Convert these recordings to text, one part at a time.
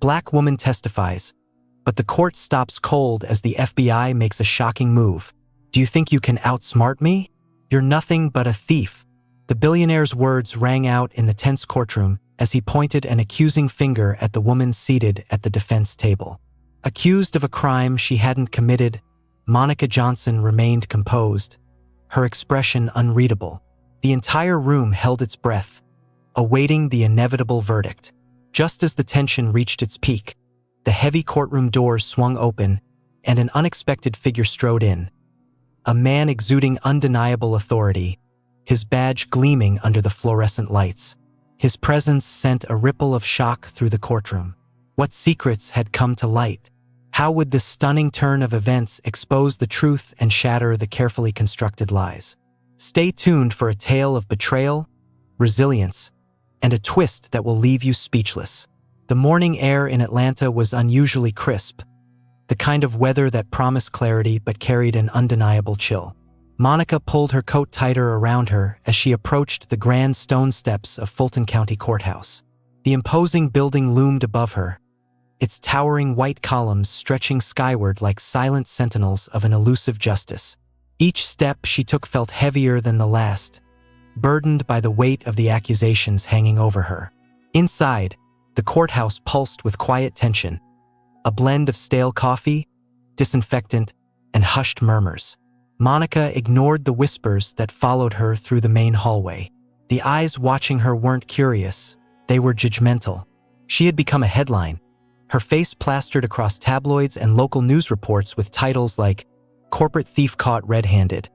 Black woman testifies, but the court stops cold as the FBI makes a shocking move. Do you think you can outsmart me? You're nothing but a thief. The billionaire's words rang out in the tense courtroom as he pointed an accusing finger at the woman seated at the defense table. Accused of a crime she hadn't committed, Monica Johnson remained composed, her expression unreadable. The entire room held its breath, awaiting the inevitable verdict. Just as the tension reached its peak, the heavy courtroom doors swung open and an unexpected figure strode in. A man exuding undeniable authority, his badge gleaming under the fluorescent lights. His presence sent a ripple of shock through the courtroom. What secrets had come to light? How would this stunning turn of events expose the truth and shatter the carefully constructed lies? Stay tuned for a tale of betrayal, resilience, and a twist that will leave you speechless. The morning air in Atlanta was unusually crisp, the kind of weather that promised clarity but carried an undeniable chill. Monica pulled her coat tighter around her as she approached the grand stone steps of Fulton County Courthouse. The imposing building loomed above her, its towering white columns stretching skyward like silent sentinels of an elusive justice. Each step she took felt heavier than the last, burdened by the weight of the accusations hanging over her. Inside, the courthouse pulsed with quiet tension, a blend of stale coffee, disinfectant, and hushed murmurs. Monica ignored the whispers that followed her through the main hallway. The eyes watching her weren't curious, they were judgmental. She had become a headline, her face plastered across tabloids and local news reports with titles like "Corporate Thief Caught Red-Handed"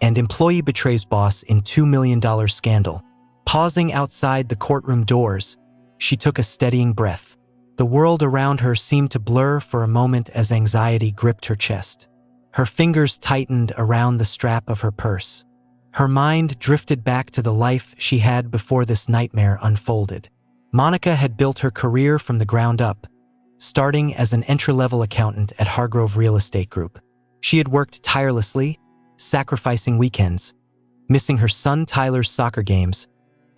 and "Employee Betrays Boss in $2 million Scandal." Pausing outside the courtroom doors, she took a steadying breath. The world around her seemed to blur for a moment as anxiety gripped her chest. Her fingers tightened around the strap of her purse. Her mind drifted back to the life she had before this nightmare unfolded. Monica had built her career from the ground up, starting as an entry-level accountant at Hargrove Real Estate Group. She had worked tirelessly, sacrificing weekends, missing her son Tyler's soccer games,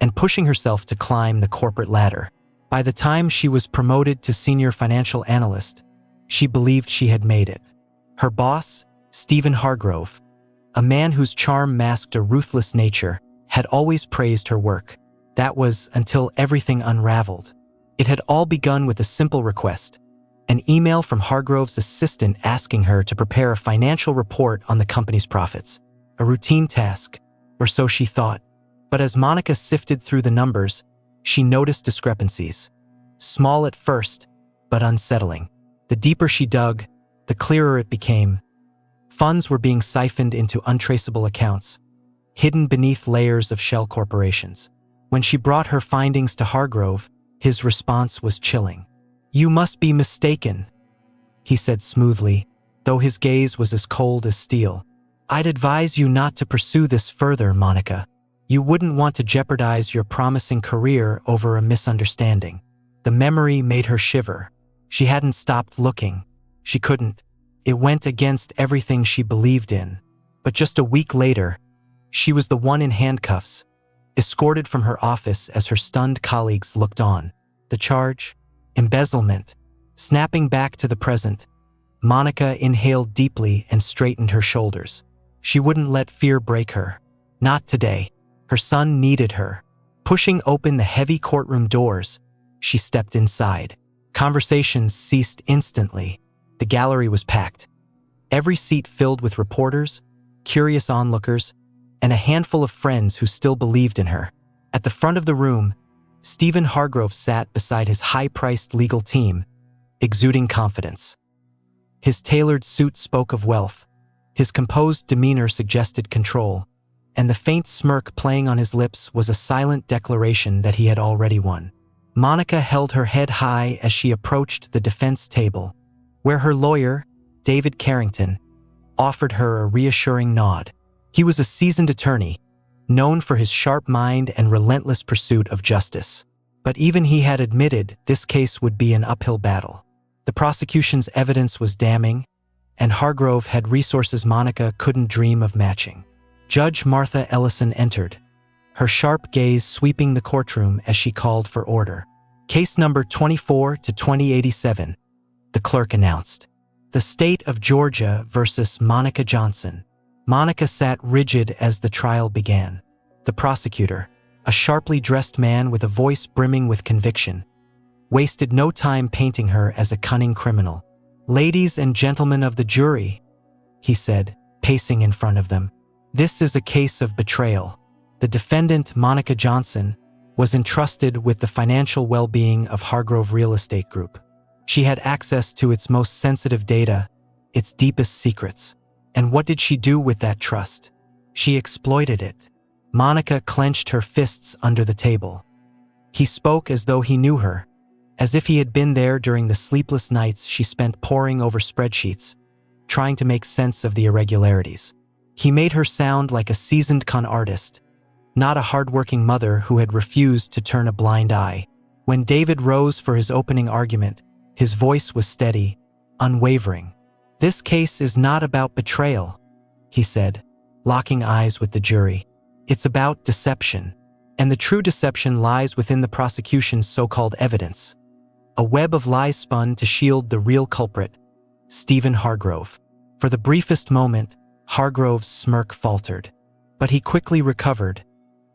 and pushing herself to climb the corporate ladder. By the time she was promoted to senior financial analyst, she believed she had made it. Her boss, Stephen Hargrove, a man whose charm masked a ruthless nature, had always praised her work. That was until everything unraveled. It had all begun with a simple request, an email from Hargrove's assistant asking her to prepare a financial report on the company's profits. A routine task, or so she thought. But as Monica sifted through the numbers, she noticed discrepancies. Small at first, but unsettling. The deeper she dug, the clearer it became. Funds were being siphoned into untraceable accounts, hidden beneath layers of shell corporations. When she brought her findings to Hargrove, his response was chilling. "You must be mistaken," he said smoothly, though his gaze was as cold as steel. "I'd advise you not to pursue this further, Monica. You wouldn't want to jeopardize your promising career over a misunderstanding." The memory made her shiver. She hadn't stopped looking. She couldn't. It went against everything she believed in. But just a week later, she was the one in handcuffs, escorted from her office as her stunned colleagues looked on. The charge? Embezzlement. Snapping back to the present, Monica inhaled deeply and straightened her shoulders. She wouldn't let fear break her. Not today. Her son needed her. Pushing open the heavy courtroom doors, she stepped inside. Conversations ceased instantly. The gallery was packed, every seat filled with reporters, curious onlookers, and a handful of friends who still believed in her. At the front of the room, Stephen Hargrove sat beside his high-priced legal team, exuding confidence. His tailored suit spoke of wealth, his composed demeanor suggested control, and the faint smirk playing on his lips was a silent declaration that he had already won. Monica held her head high as she approached the defense table, where her lawyer, David Carrington, offered her a reassuring nod. He was a seasoned attorney, known for his sharp mind and relentless pursuit of justice. But even he had admitted this case would be an uphill battle. The prosecution's evidence was damning, and Hargrove had resources Monica couldn't dream of matching. Judge Martha Ellison entered, her sharp gaze sweeping the courtroom as she called for order. Case number 24 to 2087, the clerk announced. The State of Georgia versus Monica Johnson. Monica sat rigid as the trial began. The prosecutor, a sharply dressed man with a voice brimming with conviction, wasted no time painting her as a cunning criminal. "Ladies and gentlemen of the jury," he said, pacing in front of them, "this is a case of betrayal. The defendant, Monica Johnson, was entrusted with the financial well-being of Hargrove Real Estate Group. She had access to its most sensitive data, its deepest secrets. And what did she do with that trust? She exploited it." Monica clenched her fists under the table. He spoke as though he knew her, as if he had been there during the sleepless nights she spent poring over spreadsheets, trying to make sense of the irregularities. He made her sound like a seasoned con artist, not a hardworking mother who had refused to turn a blind eye. When David rose for his opening argument, his voice was steady, unwavering. "This case is not about betrayal," he said, locking eyes with the jury. "It's about deception. And the true deception lies within the prosecution's so-called evidence. A web of lies spun to shield the real culprit, Stephen Hargrove." For the briefest moment, Hargrove's smirk faltered. But he quickly recovered,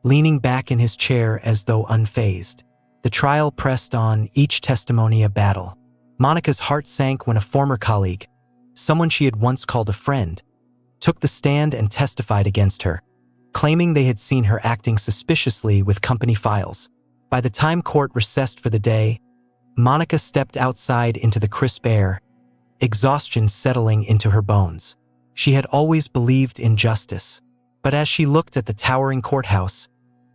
leaning back in his chair as though unfazed. The trial pressed on, each testimony a battle. Monica's heart sank when a former colleague, someone she had once called a friend, took the stand and testified against her, claiming they had seen her acting suspiciously with company files. By the time court recessed for the day, Monica stepped outside into the crisp air, exhaustion settling into her bones. She had always believed in justice, but as she looked at the towering courthouse,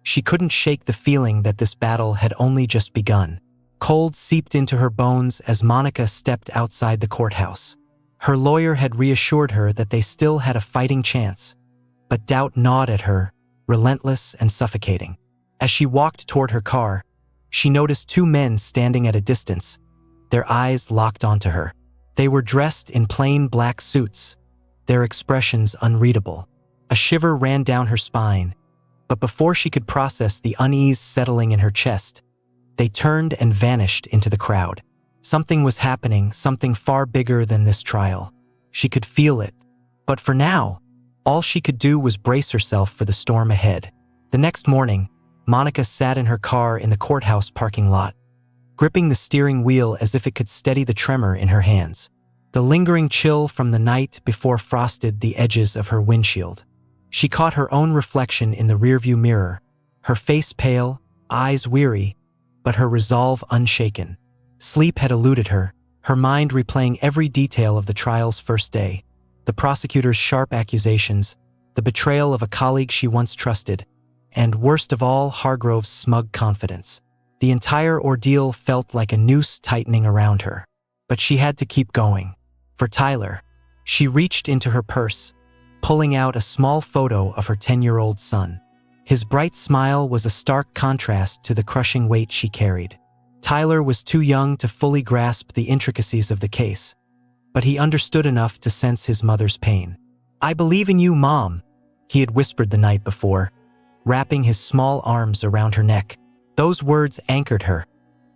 she couldn't shake the feeling that this battle had only just begun. Cold seeped into her bones as Monica stepped outside the courthouse. Her lawyer had reassured her that they still had a fighting chance, but doubt gnawed at her, relentless and suffocating. As she walked toward her car, she noticed two men standing at a distance, their eyes locked onto her. They were dressed in plain black suits, their expressions unreadable. A shiver ran down her spine, but before she could process the unease settling in her chest, they turned and vanished into the crowd. Something was happening, something far bigger than this trial. She could feel it, but for now, all she could do was brace herself for the storm ahead. The next morning, Monica sat in her car in the courthouse parking lot, gripping the steering wheel as if it could steady the tremor in her hands. The lingering chill from the night before frosted the edges of her windshield. She caught her own reflection in the rearview mirror, her face pale, eyes weary, but her resolve unshaken. Sleep had eluded her, her mind replaying every detail of the trial's first day. The prosecutor's sharp accusations, the betrayal of a colleague she once trusted, and worst of all, Hargrove's smug confidence. The entire ordeal felt like a noose tightening around her. But she had to keep going. For Tyler, she reached into her purse, pulling out a small photo of her 10-year-old son. His bright smile was a stark contrast to the crushing weight she carried. Tyler was too young to fully grasp the intricacies of the case, but he understood enough to sense his mother's pain. "I believe in you, Mom," he had whispered the night before, wrapping his small arms around her neck. Those words anchored her,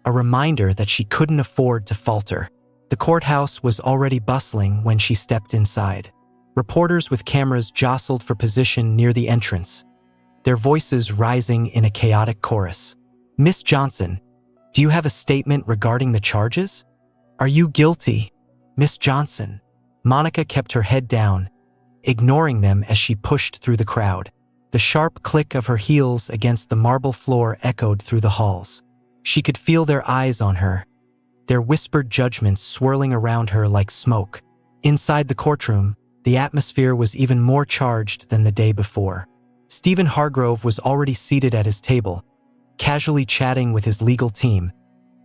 a reminder that she couldn't afford to falter. The courthouse was already bustling when she stepped inside. Reporters with cameras jostled for position near the entrance, their voices rising in a chaotic chorus. "Miss Johnson, do you have a statement regarding the charges? Are you guilty, Miss Johnson?" Monica kept her head down, ignoring them as she pushed through the crowd. The sharp click of her heels against the marble floor echoed through the halls. She could feel their eyes on her, their whispered judgments swirling around her like smoke. Inside the courtroom, the atmosphere was even more charged than the day before. Stephen Hargrove was already seated at his table, casually chatting with his legal team,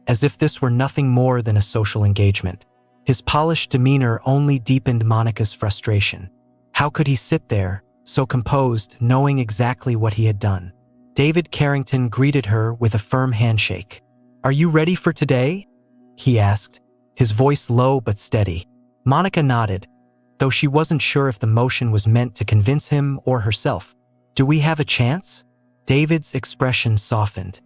as if this were nothing more than a social engagement. His polished demeanor only deepened Monica's frustration. How could he sit there, so composed, knowing exactly what he had done? David Carrington greeted her with a firm handshake. "Are you ready for today?" he asked, his voice low but steady. Monica nodded, though she wasn't sure if the motion was meant to convince him or herself. "Do we have a chance?" David's expression softened.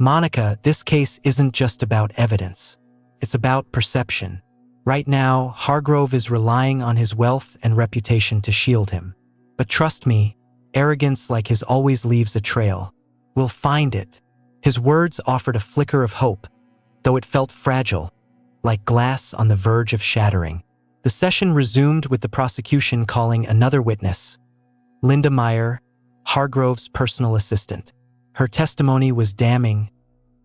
Monica, this case isn't just about evidence. It's about perception. Right now, Hargrove is relying on his wealth and reputation to shield him. But trust me, arrogance like his always leaves a trail. We'll find it. His words offered a flicker of hope, though it felt fragile, like glass on the verge of shattering. The session resumed with the prosecution calling another witness, Linda Meyer, Hargrove's personal assistant. Her testimony was damning,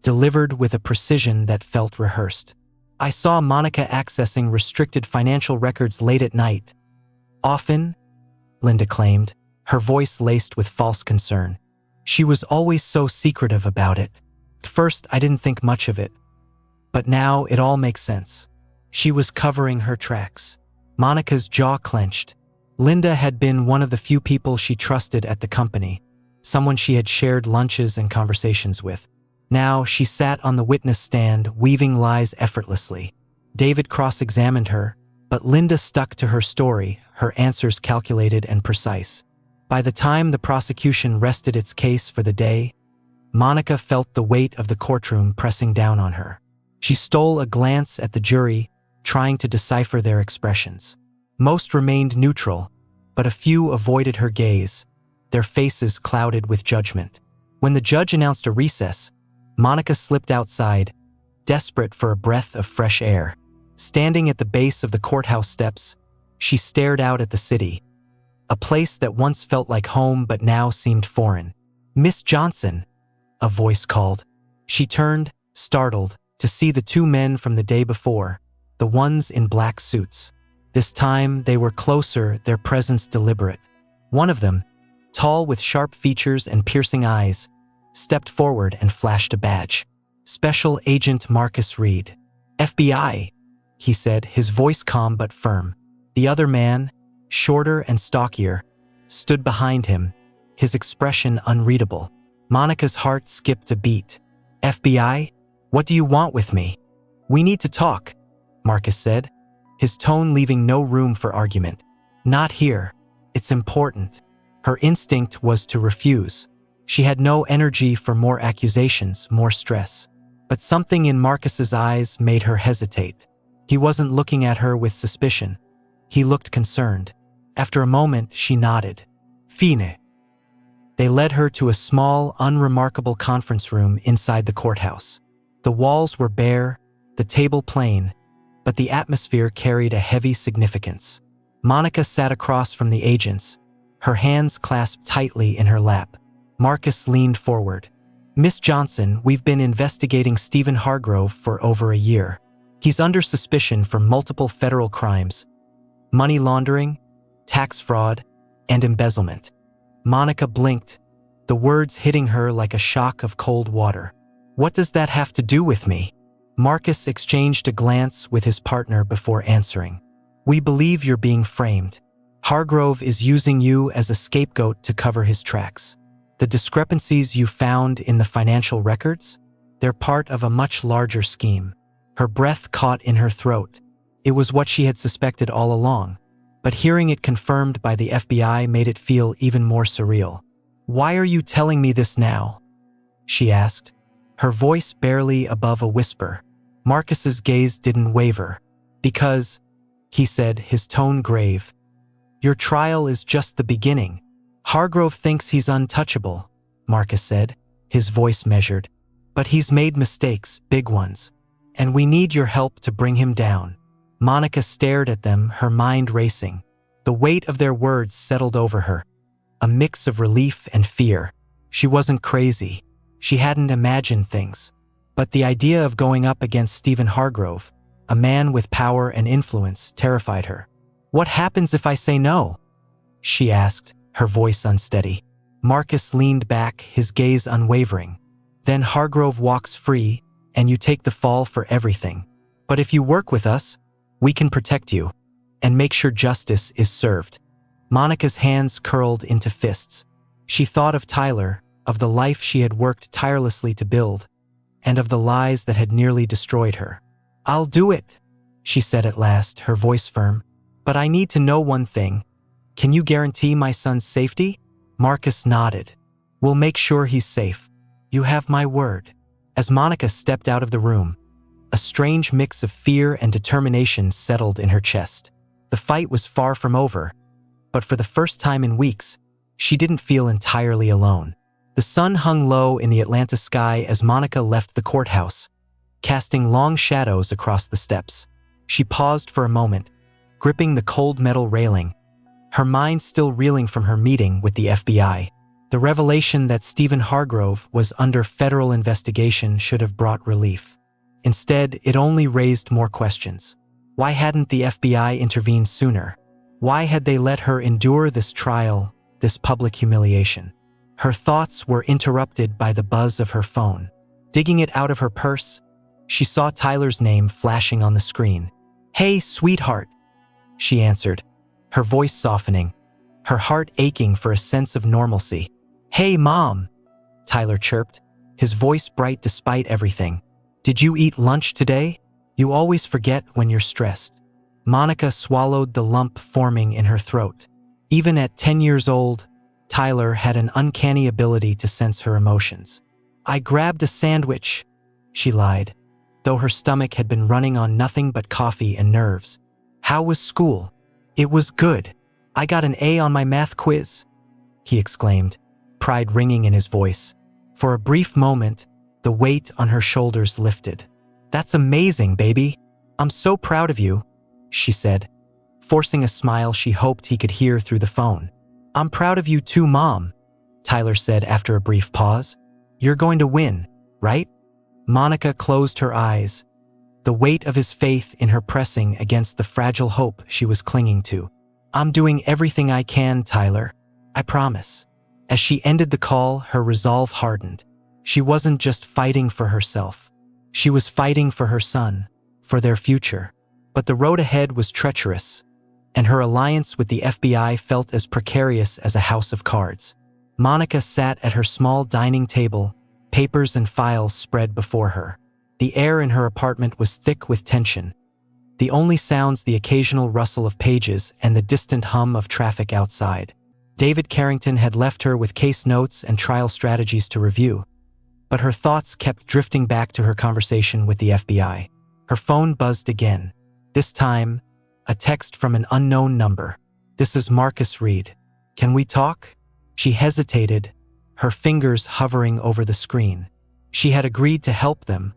delivered with a precision that felt rehearsed. I saw Monica accessing restricted financial records late at night. Often, Linda claimed, her voice laced with false concern. She was always so secretive about it. At first, I didn't think much of it. But now it all makes sense. She was covering her tracks. Monica's jaw clenched. Linda had been one of the few people she trusted at the company, someone she had shared lunches and conversations with. Now she sat on the witness stand, weaving lies effortlessly. David cross-examined her, but Linda stuck to her story, her answers calculated and precise. By the time the prosecution rested its case for the day, Monica felt the weight of the courtroom pressing down on her. She stole a glance at the jury, trying to decipher their expressions. Most remained neutral, but a few avoided her gaze, their faces clouded with judgment. When the judge announced a recess, Monica slipped outside, desperate for a breath of fresh air. Standing at the base of the courthouse steps, she stared out at the city, a place that once felt like home but now seemed foreign. "Miss Johnson," a voice called. She turned, startled, to see the two men from the day before, the ones in black suits. This time they were closer, their presence deliberate. One of them, tall with sharp features and piercing eyes, stepped forward and flashed a badge. "Special Agent Marcus Reed, FBI," he said, his voice calm but firm. The other man, shorter and stockier, stood behind him, his expression unreadable. Monica's heart skipped a beat. "FBI? What do you want with me?" "We need to talk," Marcus said, his tone leaving no room for argument. "Not here. It's important." Her instinct was to refuse. She had no energy for more accusations, more stress. But something in Marcus's eyes made her hesitate. He wasn't looking at her with suspicion. He looked concerned. After a moment, she nodded. "Fine." They led her to a small, unremarkable conference room inside the courthouse. The walls were bare, the table plain, but the atmosphere carried a heavy significance. Monica sat across from the agents, her hands clasped tightly in her lap. Marcus leaned forward. "Miss Johnson, we've been investigating Stephen Hargrove for over a year. He's under suspicion for multiple federal crimes: money laundering, tax fraud, and embezzlement." Monica blinked, the words hitting her like a shock of cold water. "What does that have to do with me?" Marcus exchanged a glance with his partner before answering. "We believe you're being framed. Hargrove is using you as a scapegoat to cover his tracks. The discrepancies you found in the financial records? They're part of a much larger scheme." Her breath caught in her throat. It was what she had suspected all along, but hearing it confirmed by the FBI made it feel even more surreal. "Why are you telling me this now?" she asked, her voice barely above a whisper. Marcus's gaze didn't waver. "Because," he said, his tone grave, "your trial is just the beginning." "Hargrove thinks he's untouchable," Marcus said, his voice measured. "But he's made mistakes, big ones. And we need your help to bring him down." Monica stared at them, her mind racing. The weight of their words settled over her, a mix of relief and fear. She wasn't crazy. She hadn't imagined things. But the idea of going up against Stephen Hargrove, a man with power and influence, terrified her. "What happens if I say no?" she asked, her voice unsteady. Marcus leaned back, his gaze unwavering. "Then Hargrove walks free, and you take the fall for everything. But if you work with us, we can protect you and make sure justice is served." Monica's hands curled into fists. She thought of Tyler, of the life she had worked tirelessly to build, and of the lies that had nearly destroyed her. "I'll do it," she said at last, her voice firm. "But I need to know one thing. Can you guarantee my son's safety?" Marcus nodded. "We'll make sure he's safe. You have my word." As Monica stepped out of the room, a strange mix of fear and determination settled in her chest. The fight was far from over, but for the first time in weeks, she didn't feel entirely alone. The sun hung low in the Atlanta sky as Monica left the courthouse, casting long shadows across the steps. She paused for a moment, gripping the cold metal railing, her mind still reeling from her meeting with the FBI. The revelation that Stephen Hargrove was under federal investigation should have brought relief. Instead, it only raised more questions. Why hadn't the FBI intervened sooner? Why had they let her endure this trial, this public humiliation? Her thoughts were interrupted by the buzz of her phone. Digging it out of her purse, she saw Tyler's name flashing on the screen. "Hey, sweetheart," she answered, her voice softening, her heart aching for a sense of normalcy. "Hey, Mom," Tyler chirped, his voice bright despite everything. "Did you eat lunch today? You always forget when you're stressed." Monica swallowed the lump forming in her throat. Even at 10 years old, Tyler had an uncanny ability to sense her emotions. "I grabbed a sandwich," she lied, though her stomach had been running on nothing but coffee and nerves. "How was school?" "It was good. I got an A on my math quiz," he exclaimed, pride ringing in his voice. For a brief moment, the weight on her shoulders lifted. "That's amazing, baby. I'm so proud of you," she said, forcing a smile she hoped he could hear through the phone. "I'm proud of you too, Mom," Tyler said after a brief pause. "You're going to win, right?" Monica closed her eyes, the weight of his faith in her pressing against the fragile hope she was clinging to. "I'm doing everything I can, Tyler. I promise." As she ended the call, her resolve hardened. She wasn't just fighting for herself. She was fighting for her son, for their future. But the road ahead was treacherous, and her alliance with the FBI felt as precarious as a house of cards. Monica sat at her small dining table, papers and files spread before her. The air in her apartment was thick with tension, the only sounds the occasional rustle of pages and the distant hum of traffic outside. David Carrington had left her with case notes and trial strategies to review, but her thoughts kept drifting back to her conversation with the FBI. Her phone buzzed again. This time, a text from an unknown number. "This is Marcus Reed. Can we talk?" She hesitated, her fingers hovering over the screen. She had agreed to help them,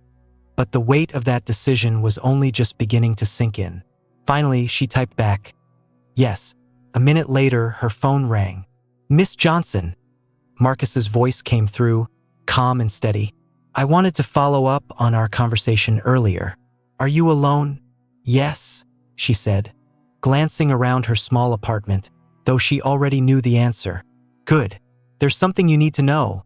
but the weight of that decision was only just beginning to sink in. Finally, she typed back, "Yes." A minute later, her phone rang. "Miss Johnson." Marcus's voice came through, calm and steady. "I wanted to follow up on our conversation earlier. Are you alone?" "Yes," she said, glancing around her small apartment, though she already knew the answer. "Good. There's something you need to know,"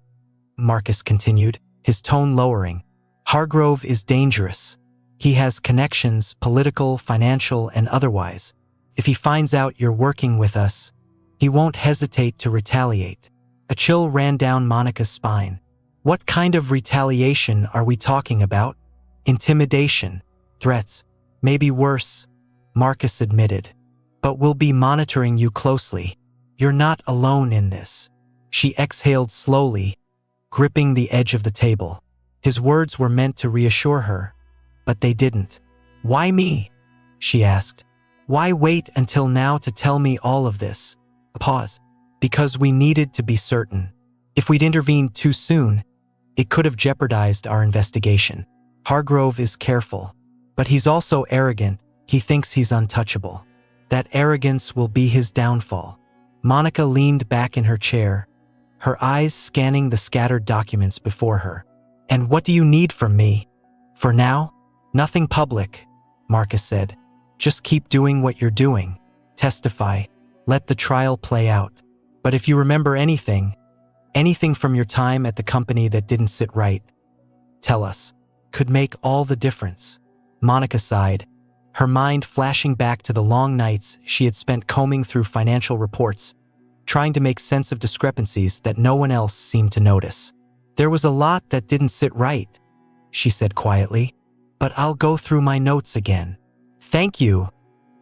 Marcus continued, his tone lowering. "Hargrove is dangerous. He has connections, political, financial, and otherwise. If he finds out you're working with us, he won't hesitate to retaliate." A chill ran down Monica's spine. What kind of retaliation are we talking about? Intimidation, threats, maybe worse, Marcus admitted. "But we'll be monitoring you closely. You're not alone in this." She exhaled slowly, gripping the edge of the table. His words were meant to reassure her, but they didn't. "Why me?" she asked. "Why wait until now to tell me all of this?" A pause. "Because we needed to be certain. If we'd intervened too soon, it could have jeopardized our investigation. Hargrove is careful, but he's also arrogant. He thinks he's untouchable. That arrogance will be his downfall." Monica leaned back in her chair, her eyes scanning the scattered documents before her. "And what do you need from me?" "For now, nothing public," Marcus said. "Just keep doing what you're doing. Testify. Let the trial play out. But if you remember anything from your time at the company that didn't sit right, tell us. Could make all the difference." Monica sighed, her mind flashing back to the long nights she had spent combing through financial reports, trying to make sense of discrepancies that no one else seemed to notice. "There was a lot that didn't sit right," she said quietly, "but I'll go through my notes again." "Thank you,"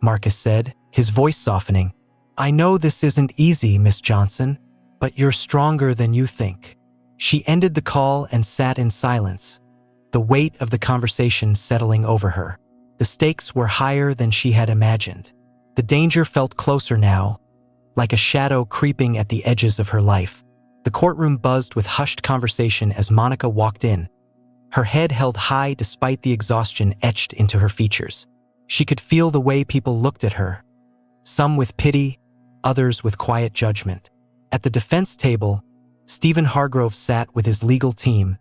Marcus said, his voice softening. "I know this isn't easy, Miss Johnson, but you're stronger than you think." She ended the call and sat in silence, the weight of the conversation settling over her. The stakes were higher than she had imagined. The danger felt closer now, like a shadow creeping at the edges of her life. The courtroom buzzed with hushed conversation as Monica walked in, her head held high despite the exhaustion etched into her features. She could feel the way people looked at her, some with pity, others with quiet judgment. At the defense table, Stephen Hargrove sat with his legal team,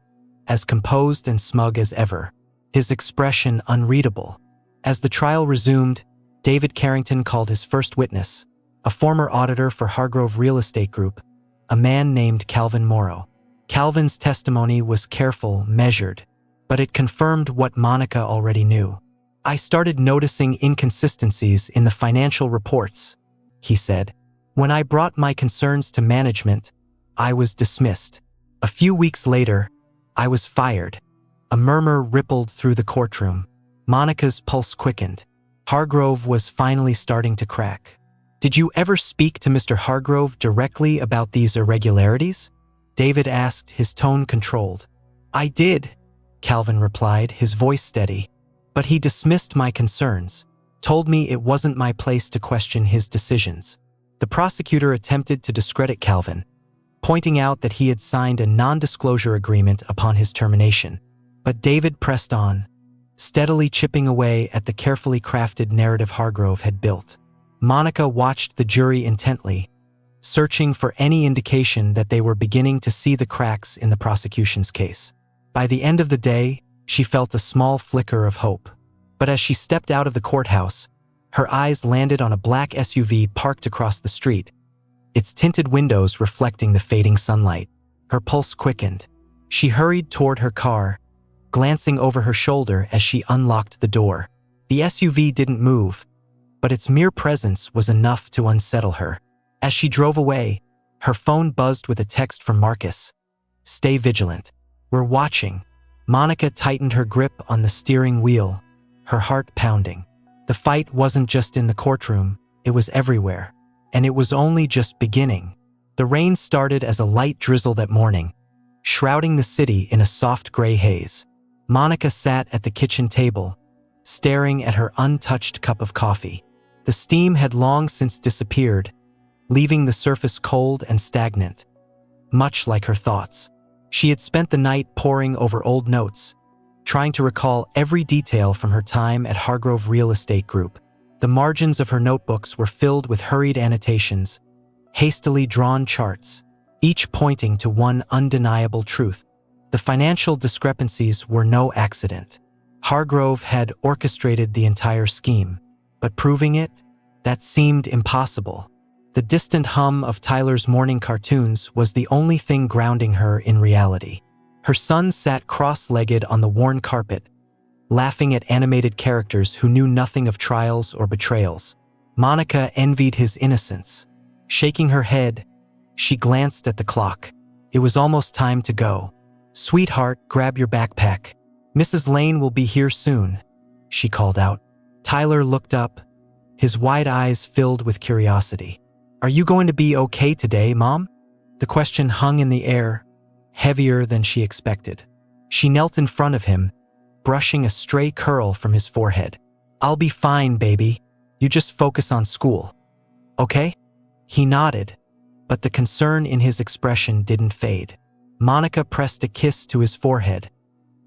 as composed and smug as ever, his expression unreadable. As the trial resumed, David Carrington called his first witness, a former auditor for Hargrove Real Estate Group, a man named Calvin Morrow. Calvin's testimony was careful, measured, but it confirmed what Monica already knew. "I started noticing inconsistencies in the financial reports," he said. "When I brought my concerns to management, I was dismissed. A few weeks later, I was fired." A murmur rippled through the courtroom. Monica's pulse quickened. Hargrove was finally starting to crack. "Did you ever speak to Mr. Hargrove directly about these irregularities?" David asked, his tone controlled. "I did," Calvin replied, his voice steady. "But he dismissed my concerns, told me it wasn't my place to question his decisions." The prosecutor attempted to discredit Calvin, pointing out that he had signed a non-disclosure agreement upon his termination. But David pressed on, steadily chipping away at the carefully crafted narrative Hargrove had built. Monica watched the jury intently, searching for any indication that they were beginning to see the cracks in the prosecution's case. By the end of the day, she felt a small flicker of hope. But as she stepped out of the courthouse, her eyes landed on a black SUV parked across the street, its tinted windows reflecting the fading sunlight. Her pulse quickened. She hurried toward her car, glancing over her shoulder as she unlocked the door. The SUV didn't move, but its mere presence was enough to unsettle her. As she drove away, her phone buzzed with a text from Marcus. "Stay vigilant. We're watching." Monica tightened her grip on the steering wheel, her heart pounding. The fight wasn't just in the courtroom, it was everywhere. And it was only just beginning. The rain started as a light drizzle that morning, shrouding the city in a soft gray haze. Monica sat at the kitchen table, staring at her untouched cup of coffee. The steam had long since disappeared, leaving the surface cold and stagnant, much like her thoughts. She had spent the night poring over old notes, trying to recall every detail from her time at Hargrove Real Estate Group. The margins of her notebooks were filled with hurried annotations, hastily drawn charts, each pointing to one undeniable truth. The financial discrepancies were no accident. Hargrove had orchestrated the entire scheme, but proving it, that seemed impossible. The distant hum of Tyler's morning cartoons was the only thing grounding her in reality. Her son sat cross-legged on the worn carpet, laughing at animated characters who knew nothing of trials or betrayals. Monica envied his innocence. Shaking her head, she glanced at the clock. It was almost time to go. "Sweetheart, grab your backpack. Mrs. Lane will be here soon," she called out. Tyler looked up, his wide eyes filled with curiosity. "Are you going to be okay today, Mom?" The question hung in the air, heavier than she expected. She knelt in front of him, brushing a stray curl from his forehead. "I'll be fine, baby. You just focus on school. Okay?" He nodded, but the concern in his expression didn't fade. Monica pressed a kiss to his forehead,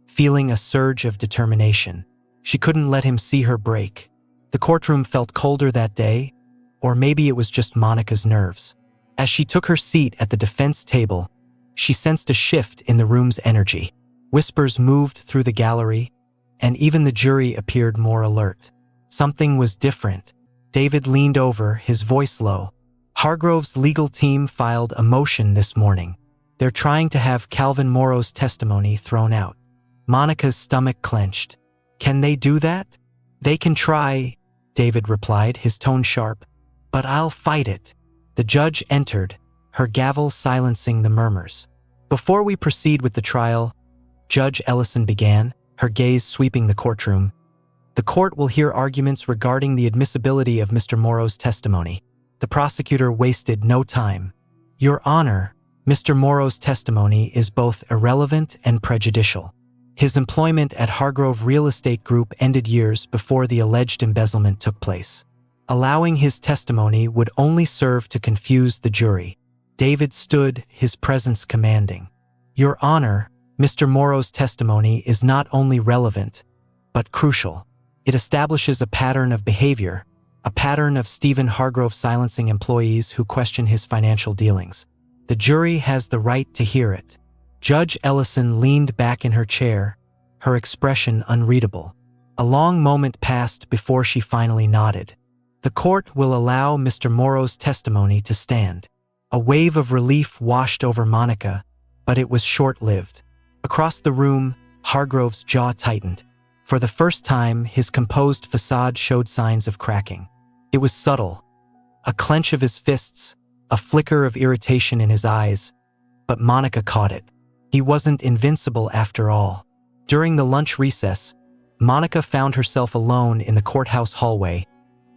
feeling a surge of determination. She couldn't let him see her break. The courtroom felt colder that day, or maybe it was just Monica's nerves. As she took her seat at the defense table, she sensed a shift in the room's energy. Whispers moved through the gallery, and even the jury appeared more alert. Something was different. David leaned over, his voice low. "Hargrove's legal team filed a motion this morning. They're trying to have Calvin Morrow's testimony thrown out." Monica's stomach clenched. "Can they do that?" "They can try," David replied, his tone sharp. "But I'll fight it." The judge entered, her gavel silencing the murmurs. "Before we proceed with the trial," Judge Ellison began, her gaze sweeping the courtroom, "the court will hear arguments regarding the admissibility of Mr. Morrow's testimony." The prosecutor wasted no time. "Your Honor, Mr. Morrow's testimony is both irrelevant and prejudicial." His employment at Hargrove Real Estate Group ended years before the alleged embezzlement took place. Allowing his testimony would only serve to confuse the jury. David stood, his presence commanding. "Your Honor, Mr. Morrow's testimony is not only relevant, but crucial. It establishes a pattern of behavior, a pattern of Stephen Hargrove silencing employees who question his financial dealings. The jury has the right to hear it." Judge Ellison leaned back in her chair, her expression unreadable. A long moment passed before she finally nodded. "The court will allow Mr. Morrow's testimony to stand." A wave of relief washed over Monica, but it was short-lived. Across the room, Hargrove's jaw tightened. For the first time, his composed facade showed signs of cracking. It was subtle, a clench of his fists, a flicker of irritation in his eyes, but Monica caught it. He wasn't invincible after all. During the lunch recess, Monica found herself alone in the courthouse hallway,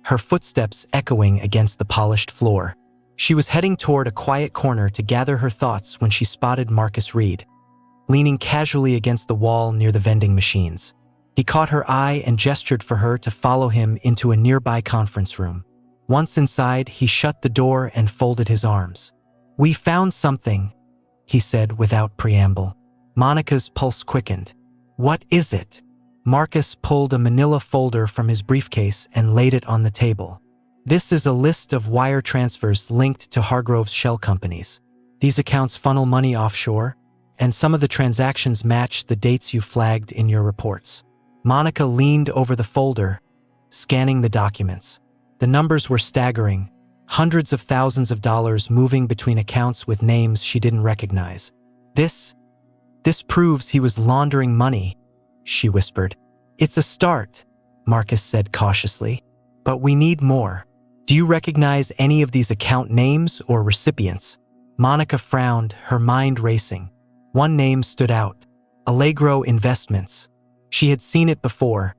her footsteps echoing against the polished floor. She was heading toward a quiet corner to gather her thoughts when she spotted Marcus Reed, leaning casually against the wall near the vending machines. He caught her eye and gestured for her to follow him into a nearby conference room. Once inside, he shut the door and folded his arms. "We found something," he said without preamble. Monica's pulse quickened. "What is it?" Marcus pulled a manila folder from his briefcase and laid it on the table. "This is a list of wire transfers linked to Hargrove's shell companies. These accounts funnel money offshore, and some of the transactions match the dates you flagged in your reports." Monica leaned over the folder, scanning the documents. The numbers were staggering, hundreds of thousands of dollars moving between accounts with names she didn't recognize. This proves he was laundering money," she whispered. "It's a start," Marcus said cautiously, "but we need more. Do you recognize any of these account names or recipients?" Monica frowned, her mind racing. One name stood out: Allegro Investments. She had seen it before,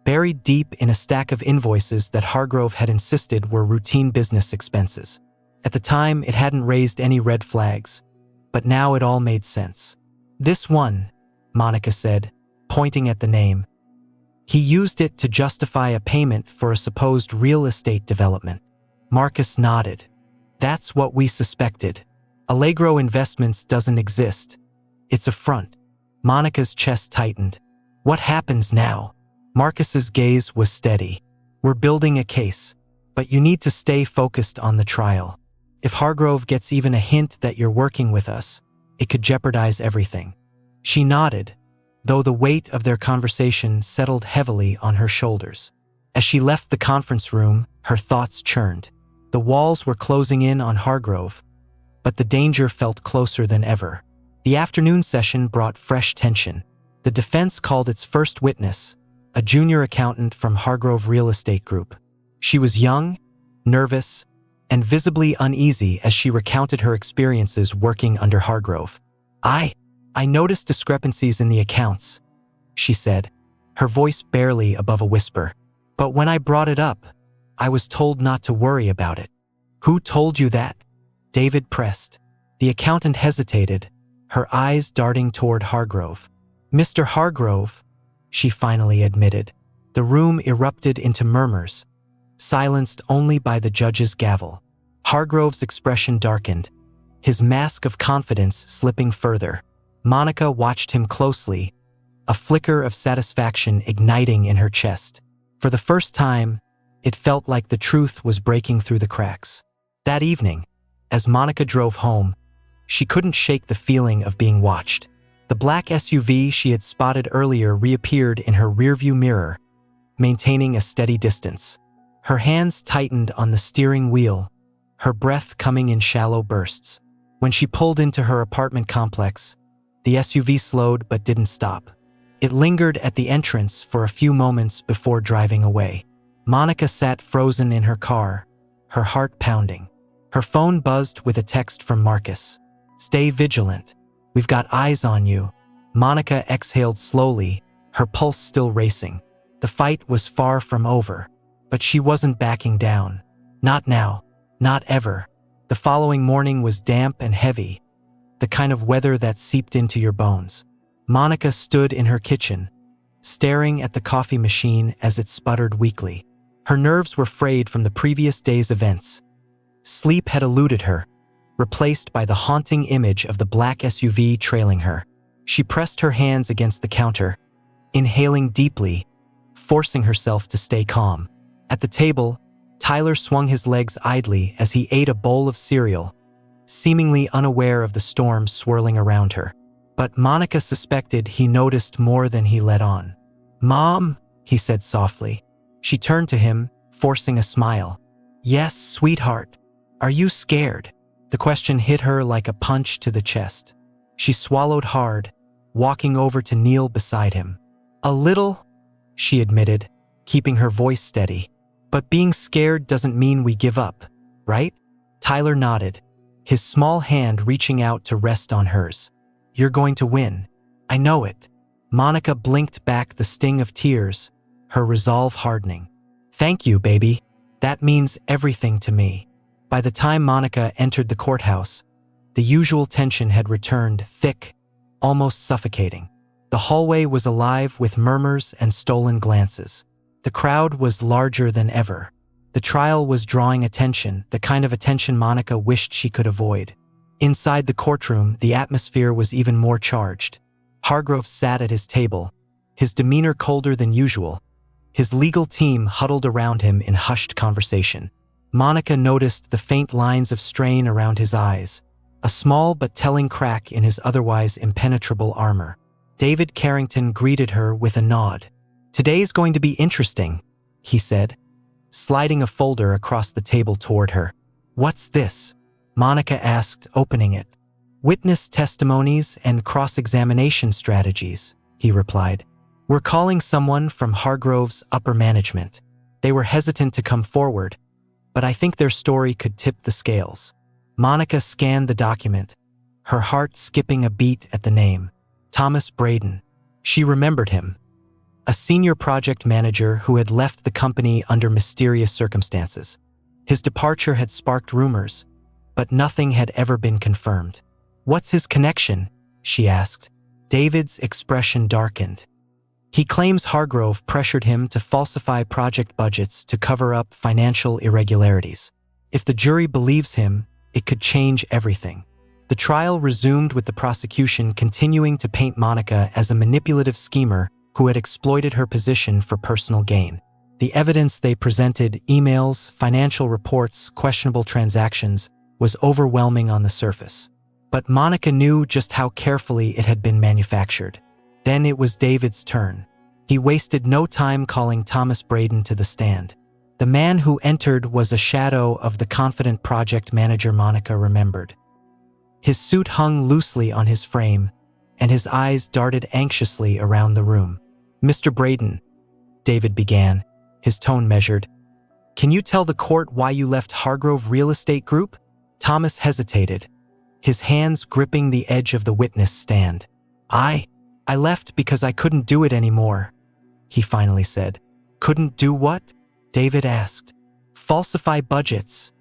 buried deep in a stack of invoices that Hargrove had insisted were routine business expenses. At the time, it hadn't raised any red flags, but now it all made sense. "This one," Monica said, pointing at the name. "He used it to justify a payment for a supposed real estate development." Marcus nodded. "That's what we suspected. Allegro Investments doesn't exist. It's a front." Monica's chest tightened. "What happens now?" Marcus's gaze was steady. "We're building a case, but you need to stay focused on the trial. If Hargrove gets even a hint that you're working with us, it could jeopardize everything." She nodded, though the weight of their conversation settled heavily on her shoulders. As she left the conference room, her thoughts churned. The walls were closing in on Hargrove, but the danger felt closer than ever. The afternoon session brought fresh tension. The defense called its first witness, a junior accountant from Hargrove Real Estate Group. She was young, nervous, and visibly uneasy as she recounted her experiences working under Hargrove. I noticed discrepancies in the accounts," she said, her voice barely above a whisper. "But when I brought it up, I was told not to worry about it." "Who told you that?" David pressed. The accountant hesitated, her eyes darting toward Hargrove. "Mr. Hargrove," she finally admitted. The room erupted into murmurs, silenced only by the judge's gavel. Hargrove's expression darkened, his mask of confidence slipping further. Monica watched him closely, a flicker of satisfaction igniting in her chest. For the first time, it felt like the truth was breaking through the cracks. That evening, as Monica drove home, she couldn't shake the feeling of being watched. The black SUV she had spotted earlier reappeared in her rearview mirror, maintaining a steady distance. Her hands tightened on the steering wheel, her breath coming in shallow bursts. When she pulled into her apartment complex, the SUV slowed but didn't stop. It lingered at the entrance for a few moments before driving away. Monica sat frozen in her car, her heart pounding. Her phone buzzed with a text from Marcus. "Stay vigilant. We've got eyes on you." Monica exhaled slowly, her pulse still racing. The fight was far from over, but she wasn't backing down. Not now. Not ever. The following morning was damp and heavy, the kind of weather that seeped into your bones. Monica stood in her kitchen, staring at the coffee machine as it sputtered weakly. Her nerves were frayed from the previous day's events. Sleep had eluded her, replaced by the haunting image of the black SUV trailing her. She pressed her hands against the counter, inhaling deeply, forcing herself to stay calm. At the table, Tyler swung his legs idly as he ate a bowl of cereal, seemingly unaware of the storm swirling around her. But Monica suspected he noticed more than he let on. "Mom," he said softly. She turned to him, forcing a smile. "Yes, sweetheart. Are you scared?" The question hit her like a punch to the chest. She swallowed hard, walking over to kneel beside him. "A little," she admitted, keeping her voice steady. "But being scared doesn't mean we give up, right?" Tyler nodded, his small hand reaching out to rest on hers. "You're going to win. I know it." Monica blinked back the sting of tears, her resolve hardening. "Thank you, baby. That means everything to me." By the time Monica entered the courthouse, the usual tension had returned, thick, almost suffocating. The hallway was alive with murmurs and stolen glances. The crowd was larger than ever. The trial was drawing attention, the kind of attention Monica wished she could avoid. Inside the courtroom, the atmosphere was even more charged. Hargrove sat at his table, his demeanor colder than usual, his legal team huddled around him in hushed conversation. Monica noticed the faint lines of strain around his eyes, a small but telling crack in his otherwise impenetrable armor. David Carrington greeted her with a nod. "Today's going to be interesting," he said, sliding a folder across the table toward her. "What's this?" Monica asked, opening it. "Witness testimonies and cross-examination strategies," he replied. "We're calling someone from Hargrove's upper management. They were hesitant to come forward, but I think their story could tip the scales." Monica scanned the document, her heart skipping a beat at the name. Thomas Braden. She remembered him. A senior project manager who had left the company under mysterious circumstances. His departure had sparked rumors, but nothing had ever been confirmed. "What's his connection?" she asked. David's expression darkened. "He claims Hargrove pressured him to falsify project budgets to cover up financial irregularities. If the jury believes him, it could change everything." The trial resumed with the prosecution continuing to paint Monica as a manipulative schemer who had exploited her position for personal gain. The evidence they presented, emails, financial reports, questionable transactions, was overwhelming on the surface. But Monica knew just how carefully it had been manufactured. Then it was David's turn. He wasted no time calling Thomas Braden to the stand. The man who entered was a shadow of the confident project manager Monica remembered. His suit hung loosely on his frame, and his eyes darted anxiously around the room. "Mr. Braden," David began, his tone measured, "can you tell the court why you left Hargrove Real Estate Group?" Thomas hesitated, his hands gripping the edge of the witness stand. I left because I couldn't do it anymore," he finally said. "Couldn't do what?" David asked. "Falsify budgets,"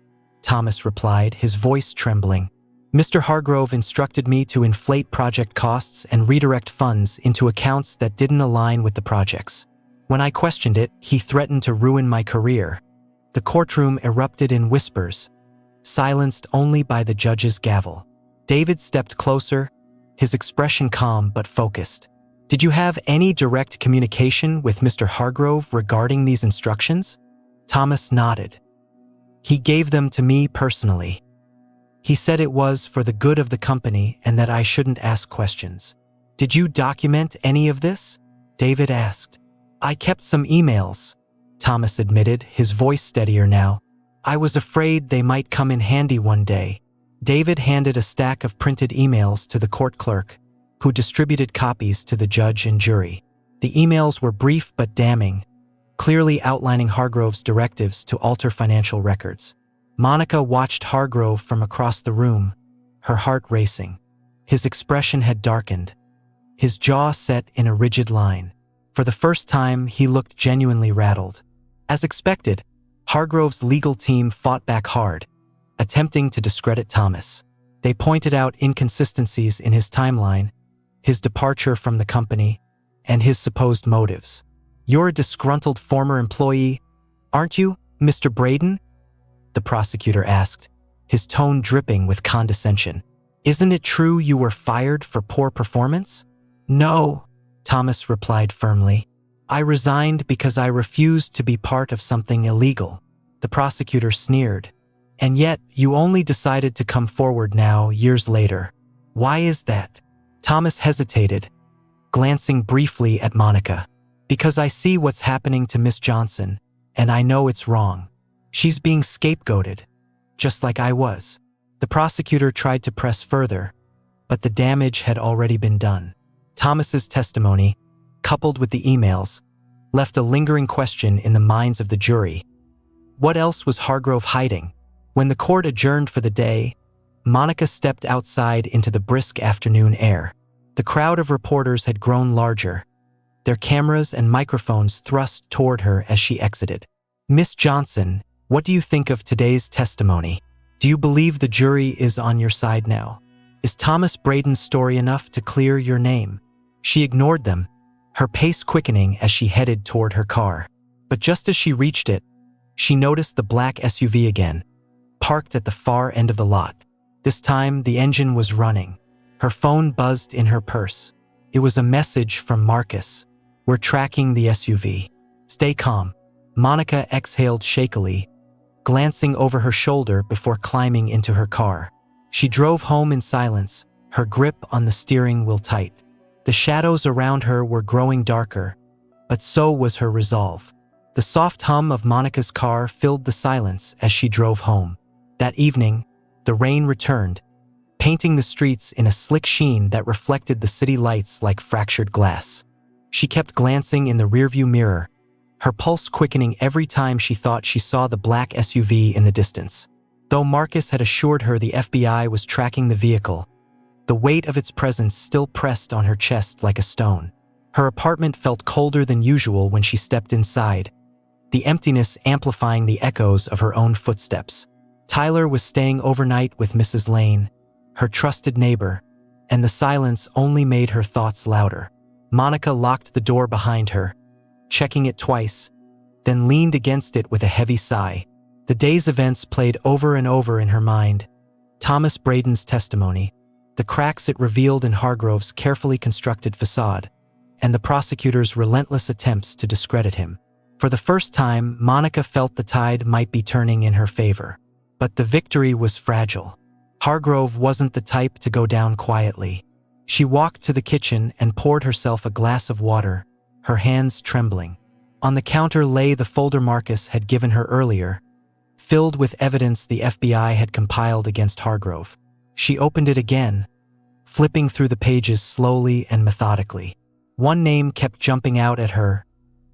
Thomas replied, his voice trembling. "Mr. Hargrove instructed me to inflate project costs and redirect funds into accounts that didn't align with the projects. When I questioned it, he threatened to ruin my career." The courtroom erupted in whispers, silenced only by the judge's gavel. David stepped closer, his expression calm but focused. "Did you have any direct communication with Mr. Hargrove regarding these instructions?" Thomas nodded. "He gave them to me personally. He said it was for the good of the company and that I shouldn't ask questions." "Did you document any of this?" David asked. "I kept some emails," Thomas admitted, his voice steadier now. "I was afraid they might come in handy one day." David handed a stack of printed emails to the court clerk, who distributed copies to the judge and jury. The emails were brief but damning, clearly outlining Hargrove's directives to alter financial records. Monica watched Hargrove from across the room, her heart racing. His expression had darkened, his jaw set in a rigid line. For the first time, he looked genuinely rattled. As expected, Hargrove's legal team fought back hard, attempting to discredit Thomas. They pointed out inconsistencies in his timeline, his departure from the company, and his supposed motives. "You're a disgruntled former employee, aren't you, Mr. Braden?" the prosecutor asked, his tone dripping with condescension. "Isn't it true you were fired for poor performance?" "No," Thomas replied firmly. "I resigned because I refused to be part of something illegal." The prosecutor sneered. "And yet, you only decided to come forward now, years later. Why is that?" Thomas hesitated, glancing briefly at Monica. "Because I see what's happening to Miss Johnson, and I know it's wrong. She's being scapegoated, just like I was." The prosecutor tried to press further, but the damage had already been done. Thomas's testimony, coupled with the emails, left a lingering question in the minds of the jury. What else was Hargrove hiding? When the court adjourned for the day, Monica stepped outside into the brisk afternoon air. The crowd of reporters had grown larger, their cameras and microphones thrust toward her as she exited. "Miss Johnson, what do you think of today's testimony? Do you believe the jury is on your side now? Is Thomas Braden's story enough to clear your name?" She ignored them, her pace quickening as she headed toward her car. But just as she reached it, she noticed the black SUV again, parked at the far end of the lot. This time, the engine was running. Her phone buzzed in her purse. It was a message from Marcus. "We're tracking the SUV. Stay calm." Monica exhaled shakily, glancing over her shoulder before climbing into her car. She drove home in silence, her grip on the steering wheel tight. The shadows around her were growing darker, but so was her resolve. The soft hum of Monica's car filled the silence as she drove home. That evening, the rain returned, painting the streets in a slick sheen that reflected the city lights like fractured glass. She kept glancing in the rearview mirror, her pulse quickening every time she thought she saw the black SUV in the distance. Though Marcus had assured her the FBI was tracking the vehicle, the weight of its presence still pressed on her chest like a stone. Her apartment felt colder than usual when she stepped inside, the emptiness amplifying the echoes of her own footsteps. Tyler was staying overnight with Mrs. Lane, her trusted neighbor, and the silence only made her thoughts louder. Monica locked the door behind her, checking it twice, then leaned against it with a heavy sigh. The day's events played over and over in her mind. Thomas Braden's testimony, the cracks it revealed in Hargrove's carefully constructed facade, and the prosecutor's relentless attempts to discredit him. For the first time, Monica felt the tide might be turning in her favor. But the victory was fragile. Hargrove wasn't the type to go down quietly. She walked to the kitchen and poured herself a glass of water, her hands trembling. On the counter lay the folder Marcus had given her earlier, filled with evidence the FBI had compiled against Hargrove. She opened it again, flipping through the pages slowly and methodically. One name kept jumping out at her: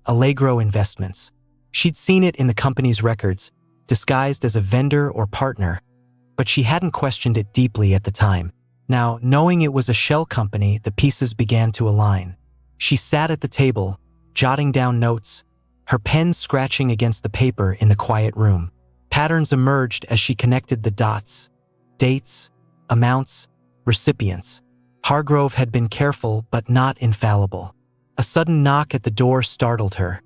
Allegro Investments. She'd seen it in the company's records, disguised as a vendor or partner, but she hadn't questioned it deeply at the time. Now, knowing it was a shell company, the pieces began to align. She sat at the table, jotting down notes, her pen scratching against the paper in the quiet room. Patterns emerged as she connected the dots: dates, amounts, recipients. Hargrove had been careful but not infallible. A sudden knock at the door startled her,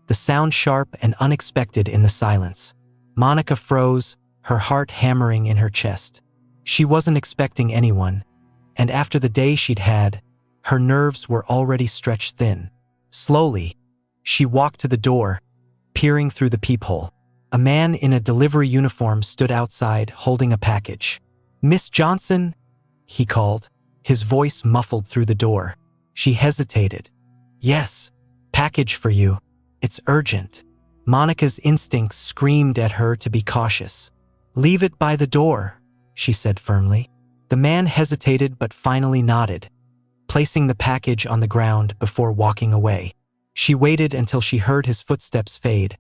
the sound sharp and unexpected in the silence. Monica froze, her heart hammering in her chest. She wasn't expecting anyone, and after the day she'd had, her nerves were already stretched thin. Slowly, she walked to the door, peering through the peephole. A man in a delivery uniform stood outside, holding a package. "Miss Johnson?" he called, his voice muffled through the door. She hesitated. "Yes, package for you. It's urgent." Monica's instincts screamed at her to be cautious. "Leave it by the door," she said firmly. The man hesitated but finally nodded, placing the package on the ground before walking away. She waited until she heard his footsteps fade,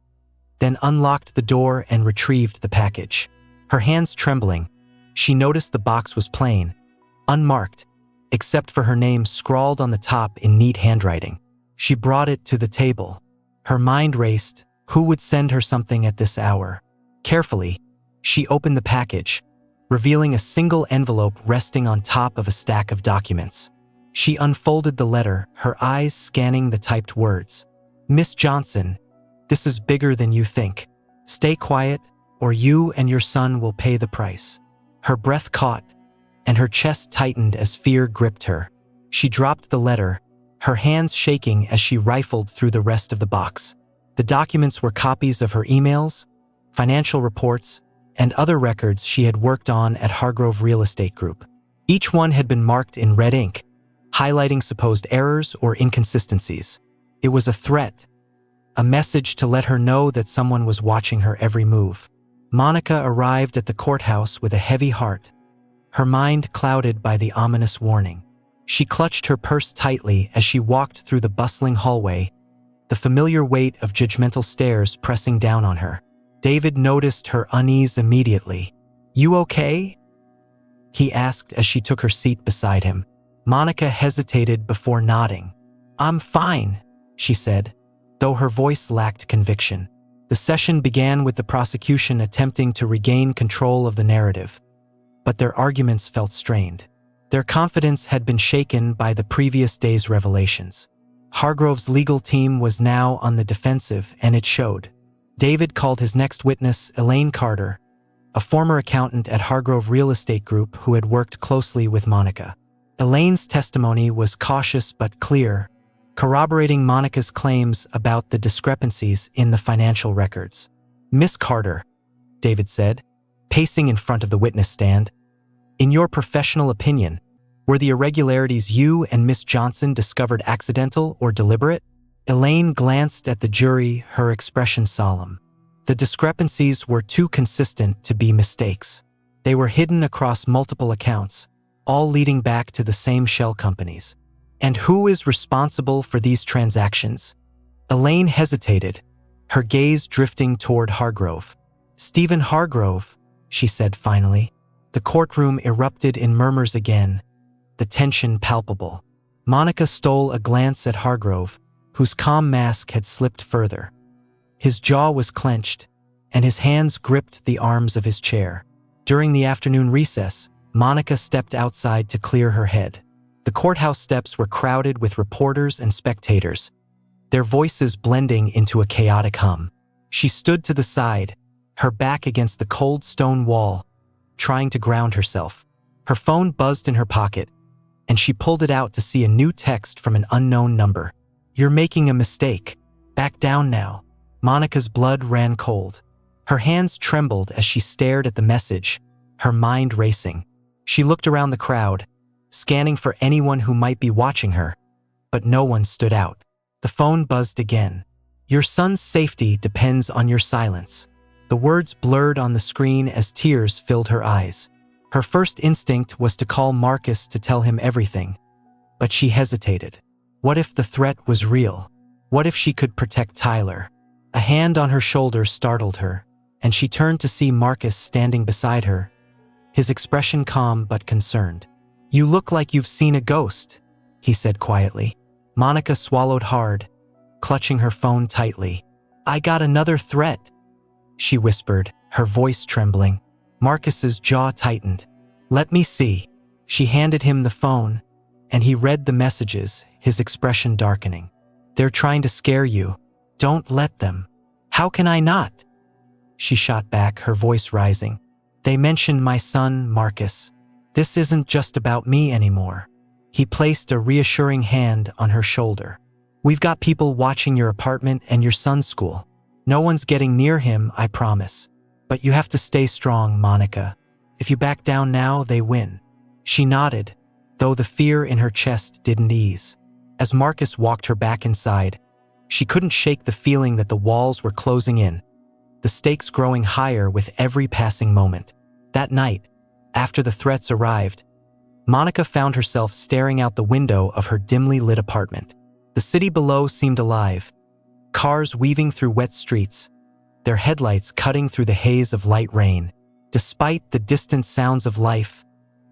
then unlocked the door and retrieved the package. Her hands trembling, she noticed the box was plain, unmarked, except for her name scrawled on the top in neat handwriting. She brought it to the table. Her mind raced. Who would send her something at this hour? Carefully, she opened the package, revealing a single envelope resting on top of a stack of documents. She unfolded the letter, her eyes scanning the typed words. Miss Johnson, this is bigger than you think. Stay quiet, or you and your son will pay the price. Her breath caught, and her chest tightened as fear gripped her. She dropped the letter, her hands shaking as she rifled through the rest of the box. The documents were copies of her emails, financial reports, and other records she had worked on at Hargrove Real Estate Group. Each one had been marked in red ink, highlighting supposed errors or inconsistencies. It was a threat, a message to let her know that someone was watching her every move. Monica arrived at the courthouse with a heavy heart, her mind clouded by the ominous warning. She clutched her purse tightly as she walked through the bustling hallway, the familiar weight of judgmental stares pressing down on her. David noticed her unease immediately. "You okay?" he asked as she took her seat beside him. Monica hesitated before nodding. "I'm fine," she said, though her voice lacked conviction. The session began with the prosecution attempting to regain control of the narrative, but their arguments felt strained. Their confidence had been shaken by the previous day's revelations. Hargrove's legal team was now on the defensive, and it showed. David called his next witness, Elaine Carter, a former accountant at Hargrove Real Estate Group who had worked closely with Monica. Elaine's testimony was cautious but clear, corroborating Monica's claims about the discrepancies in the financial records. "Miss Carter," David said, pacing in front of the witness stand, "in your professional opinion, were the irregularities you and Miss Johnson discovered accidental or deliberate?" Elaine glanced at the jury, her expression solemn. The discrepancies were too consistent to be mistakes. They were hidden across multiple accounts, all leading back to the same shell companies. "And who is responsible for these transactions?" Elaine hesitated, her gaze drifting toward Hargrove. "Stephen Hargrove," she said finally. The courtroom erupted in murmurs again, the tension palpable. Monica stole a glance at Hargrove, whose calm mask had slipped further. His jaw was clenched, and his hands gripped the arms of his chair. During the afternoon recess, Monica stepped outside to clear her head. The courthouse steps were crowded with reporters and spectators, their voices blending into a chaotic hum. She stood to the side, her back against the cold stone wall, trying to ground herself. Her phone buzzed in her pocket, and she pulled it out to see a new text from an unknown number. "You're making a mistake. Back down now." Monica's blood ran cold. Her hands trembled as she stared at the message, her mind racing. She looked around the crowd, scanning for anyone who might be watching her, but no one stood out. The phone buzzed again. "Your son's safety depends on your silence." The words blurred on the screen as tears filled her eyes. Her first instinct was to call Marcus to tell him everything, but she hesitated. What if the threat was real? What if she could protect Tyler? A hand on her shoulder startled her, and she turned to see Marcus standing beside her, his expression calm but concerned. "You look like you've seen a ghost," he said quietly. Monica swallowed hard, clutching her phone tightly. "I got another threat," she whispered, her voice trembling. Marcus's jaw tightened. "Let me see." She handed him the phone, and he read the messages, his expression darkening. "They're trying to scare you. Don't let them." "How can I not?" she shot back, her voice rising. "They mentioned my son, Marcus. This isn't just about me anymore." He placed a reassuring hand on her shoulder. "We've got people watching your apartment and your son's school. No one's getting near him, I promise. But you have to stay strong, Monica. If you back down now, they win." She nodded, though the fear in her chest didn't ease. As Marcus walked her back inside, she couldn't shake the feeling that the walls were closing in, the stakes growing higher with every passing moment. That night, after the threats arrived, Monica found herself staring out the window of her dimly lit apartment. The city below seemed alive, cars weaving through wet streets, their headlights cutting through the haze of light rain. Despite the distant sounds of life,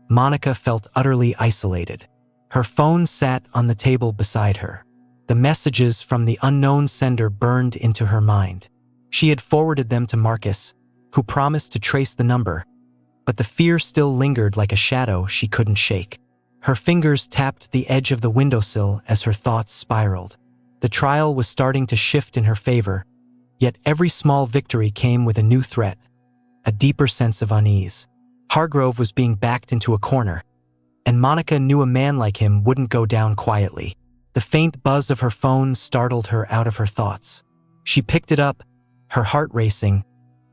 Monica felt utterly isolated. Her phone sat on the table beside her. The messages from the unknown sender burned into her mind. She had forwarded them to Marcus, who promised to trace the number, but the fear still lingered like a shadow she couldn't shake. Her fingers tapped the edge of the windowsill as her thoughts spiraled. The trial was starting to shift in her favor, yet every small victory came with a new threat, a deeper sense of unease. Hargrove was being backed into a corner, and Monica knew a man like him wouldn't go down quietly. The faint buzz of her phone startled her out of her thoughts. She picked it up, her heart racing,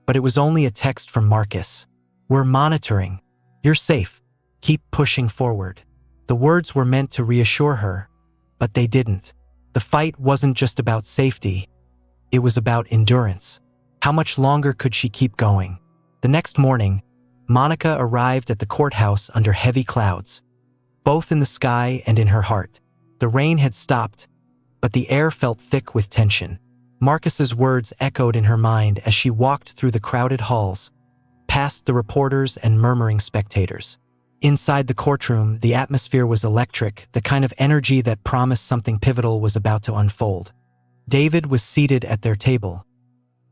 but it was only a text from Marcus. "We're monitoring. You're safe. Keep pushing forward." The words were meant to reassure her, but they didn't. The fight wasn't just about safety. It was about endurance. How much longer could she keep going? The next morning, Monica arrived at the courthouse under heavy clouds, both in the sky and in her heart. The rain had stopped, but the air felt thick with tension. Marcus's words echoed in her mind as she walked through the crowded halls, past the reporters and murmuring spectators. Inside the courtroom, the atmosphere was electric, the kind of energy that promised something pivotal was about to unfold. David was seated at their table,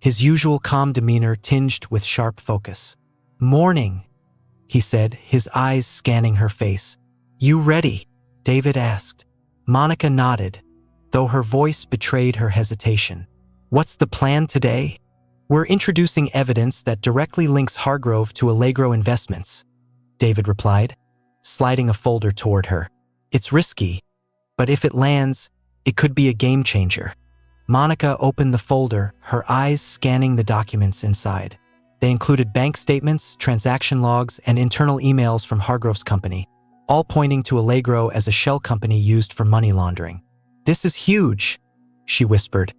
his usual calm demeanor tinged with sharp focus. "Morning," he said, his eyes scanning her face. "You ready?" David asked. Monica nodded, though her voice betrayed her hesitation. "What's the plan today?" "We're introducing evidence that directly links Hargrove to Allegro Investments," David replied, sliding a folder toward her. "It's risky, but if it lands, it could be a game changer." Monica opened the folder, her eyes scanning the documents inside. They included bank statements, transaction logs, and internal emails from Hargrove's company, all pointing to Allegro as a shell company used for money laundering. "This is huge," she whispered,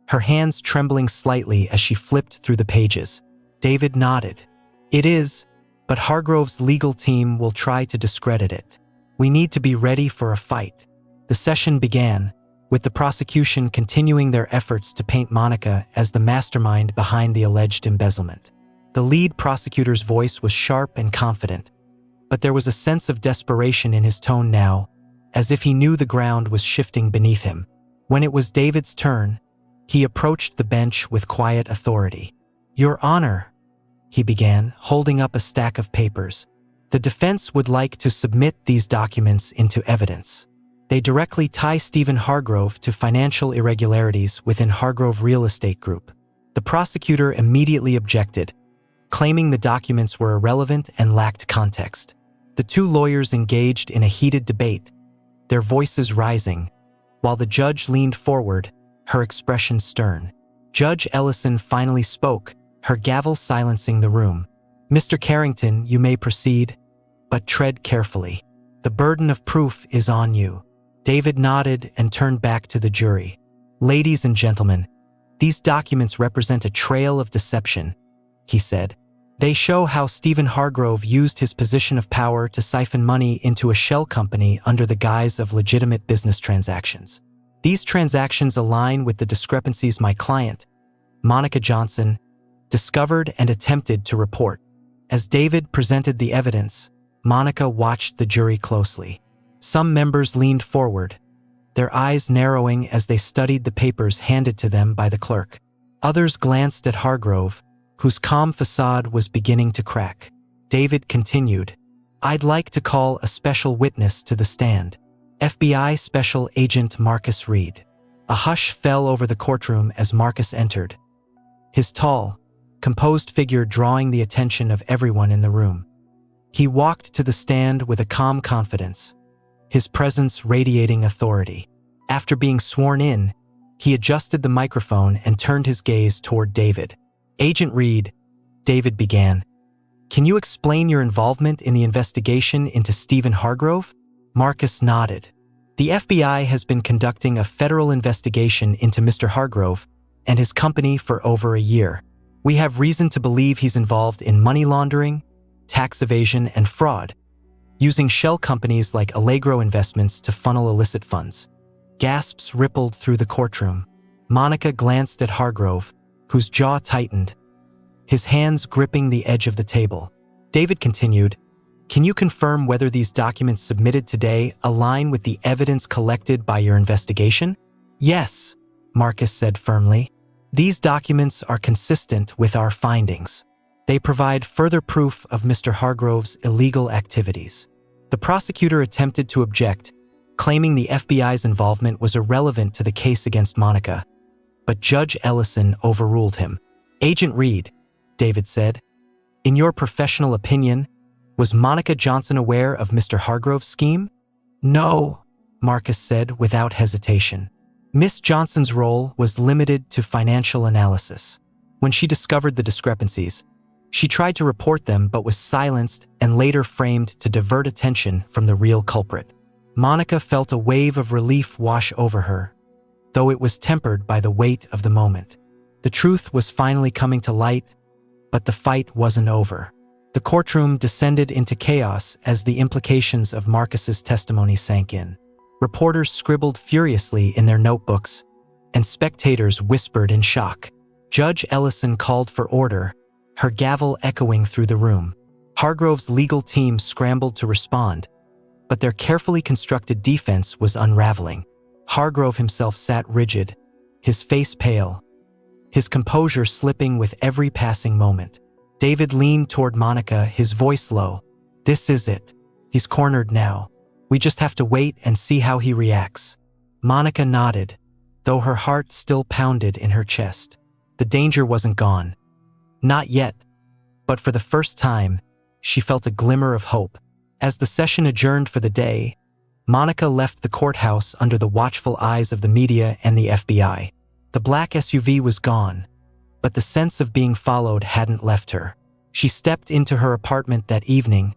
her hands trembling slightly as she flipped through the pages. David nodded. "It is, but Hargrove's legal team will try to discredit it. We need to be ready for a fight." The session began, with the prosecution continuing their efforts to paint Monica as the mastermind behind the alleged embezzlement. The lead prosecutor's voice was sharp and confident, but there was a sense of desperation in his tone now, as if he knew the ground was shifting beneath him. When it was David's turn, he approached the bench with quiet authority. "Your Honor," he began, holding up a stack of papers. "The defense would like to submit these documents into evidence. They directly tie Stephen Hargrove to financial irregularities within Hargrove Real Estate Group." The prosecutor immediately objected, claiming the documents were irrelevant and lacked context. The two lawyers engaged in a heated debate, their voices rising, while the judge leaned forward, her expression stern. Judge Ellison finally spoke, her gavel silencing the room. "Mr. Carrington, you may proceed, but tread carefully. The burden of proof is on you." David nodded and turned back to the jury. "Ladies and gentlemen, these documents represent a trail of deception," he said. "They show how Stephen Hargrove used his position of power to siphon money into a shell company under the guise of legitimate business transactions. These transactions align with the discrepancies my client, Monica Johnson, discovered and attempted to report." As David presented the evidence, Monica watched the jury closely. Some members leaned forward, their eyes narrowing as they studied the papers handed to them by the clerk. Others glanced at Hargrove, whose calm facade was beginning to crack. David continued, "I'd like to call a special witness to the stand, FBI Special Agent Marcus Reed." A hush fell over the courtroom as Marcus entered, his tall, composed figure drawing the attention of everyone in the room. He walked to the stand with a calm confidence, his presence radiating authority. After being sworn in, he adjusted the microphone and turned his gaze toward David. "Agent Reed," David began, "can you explain your involvement in the investigation into Stephen Hargrove?" Marcus nodded. "The FBI has been conducting a federal investigation into Mr. Hargrove and his company for over a year. We have reason to believe he's involved in money laundering, tax evasion, and fraud, using shell companies like Allegro Investments to funnel illicit funds." Gasps rippled through the courtroom. Monica glanced at Hargrove, whose jaw tightened, his hands gripping the edge of the table. David continued, "Can you confirm whether these documents submitted today align with the evidence collected by your investigation?" "Yes," Marcus said firmly. "These documents are consistent with our findings. They provide further proof of Mr. Hargrove's illegal activities." The prosecutor attempted to object, claiming the FBI's involvement was irrelevant to the case against Monica, but Judge Ellison overruled him. "Agent Reed," David said, "in your professional opinion, was Monica Johnson aware of Mr. Hargrove's scheme?" "No," Marcus said without hesitation. "Miss Johnson's role was limited to financial analysis. When she discovered the discrepancies, she tried to report them but was silenced and later framed to divert attention from the real culprit." Monica felt a wave of relief wash over her, though it was tempered by the weight of the moment. The truth was finally coming to light, but the fight wasn't over. The courtroom descended into chaos as the implications of Marcus's testimony sank in. Reporters scribbled furiously in their notebooks, and spectators whispered in shock. Judge Ellison called for order, her gavel echoing through the room. Hargrove's legal team scrambled to respond, but their carefully constructed defense was unraveling. Hargrove himself sat rigid, his face pale, his composure slipping with every passing moment. David leaned toward Monica, his voice low. "This is it. He's cornered now. We just have to wait and see how he reacts." Monica nodded, though her heart still pounded in her chest. The danger wasn't gone. Not yet, but for the first time, she felt a glimmer of hope. As the session adjourned for the day, Monica left the courthouse under the watchful eyes of the media and the FBI. The black SUV was gone, but the sense of being followed hadn't left her. She stepped into her apartment that evening,